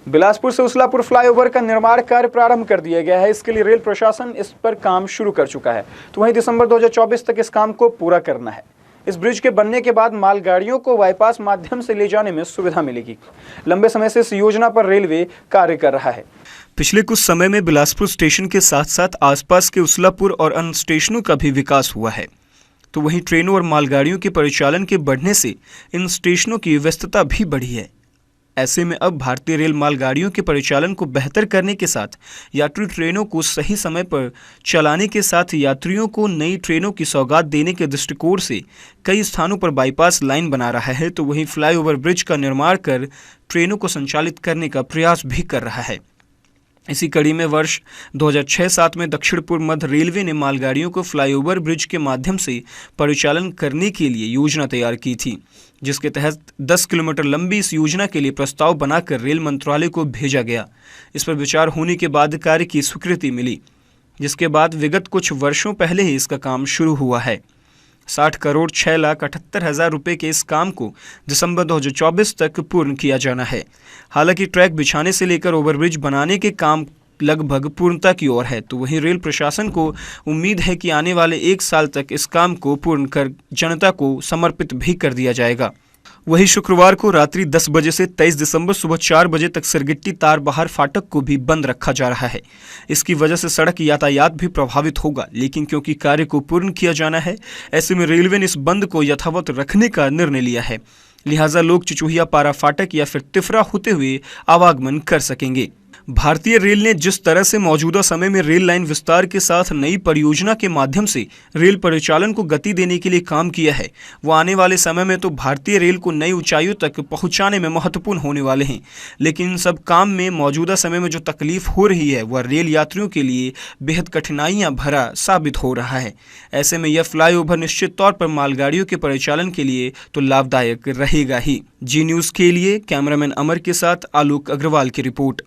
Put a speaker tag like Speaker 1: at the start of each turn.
Speaker 1: बिलासपुर से उसलापुर फ्लाईओवर का निर्माण कार्य प्रारंभ कर दिया गया है। इसके लिए रेल प्रशासन इस पर काम शुरू कर चुका है, तो वहीं दिसंबर 2024 तक इस काम को पूरा करना है। इस ब्रिज के बनने के बाद मालगाड़ियों को बाईपास माध्यम से ले जाने में सुविधा मिलेगी। लंबे समय से इस योजना पर रेलवे कार्य कर रहा है। पिछले कुछ समय में बिलासपुर स्टेशन के साथ साथ आसपास के उसलापुर और अन्य स्टेशनों का भी विकास हुआ है, तो वहीं ट्रेनों और मालगाड़ियों के परिचालन के बढ़ने से इन स्टेशनों की व्यस्तता भी बढ़ी है। ऐसे में अब भारतीय रेल मालगाड़ियों के परिचालन को बेहतर करने के साथ यात्री ट्रेनों को सही समय पर चलाने के साथ यात्रियों को नई ट्रेनों की सौगात देने के दृष्टिकोण से कई स्थानों पर बाईपास लाइन बना रहा है, तो वहीं फ्लाईओवर ब्रिज का निर्माण कर ट्रेनों को संचालित करने का प्रयास भी कर रहा है। इसी कड़ी में वर्ष 2006-07 में दक्षिण पूर्व मध्य रेलवे ने मालगाड़ियों को फ्लाईओवर ब्रिज के माध्यम से परिचालन करने के लिए योजना तैयार की थी, जिसके तहत 10 किलोमीटर लंबी इस योजना के लिए प्रस्ताव बनाकर रेल मंत्रालय को भेजा गया। इस पर विचार होने के बाद कार्य की स्वीकृति मिली, जिसके बाद विगत कुछ वर्षों पहले ही इसका काम शुरू हुआ है। 60,06,78,000 रुपये के इस काम को दिसंबर 2024 तक पूर्ण किया जाना है। हालांकि ट्रैक बिछाने से लेकर ओवरब्रिज बनाने के काम लगभग पूर्णता की ओर है, तो वहीं रेल प्रशासन को उम्मीद है कि आने वाले 1 साल तक इस काम को पूर्ण कर जनता को समर्पित भी कर दिया जाएगा। वहीं शुक्रवार को रात्रि 10 बजे से 23 दिसंबर सुबह 4 बजे तक सरगिट्टी तार बहार फाटक को भी बंद रखा जा रहा है। इसकी वजह से सड़क यातायात भी प्रभावित होगा, लेकिन क्योंकि कार्य को पूर्ण किया जाना है, ऐसे में रेलवे ने इस बंद को यथावत रखने का निर्णय लिया है। लिहाजा लोग चिचुहिया पारा फाटक या फिर तिफरा होते हुए आवागमन कर सकेंगे। भारतीय रेल ने जिस तरह से मौजूदा समय में रेल लाइन विस्तार के साथ नई परियोजना के माध्यम से रेल परिचालन को गति देने के लिए काम किया है, वो आने वाले समय में तो भारतीय रेल को नई ऊंचाइयों तक पहुंचाने में महत्वपूर्ण होने वाले हैं। लेकिन इन सब काम में मौजूदा समय में जो तकलीफ हो रही है, वह रेल यात्रियों के लिए बेहद कठिनाइयां भरा साबित हो रहा है। ऐसे में यह फ्लाईओवर निश्चित तौर पर मालगाड़ियों के परिचालन के लिए तो लाभदायक रहेगा ही। जी न्यूज़ के लिए कैमरामैन अमर के साथ आलोक अग्रवाल की रिपोर्ट।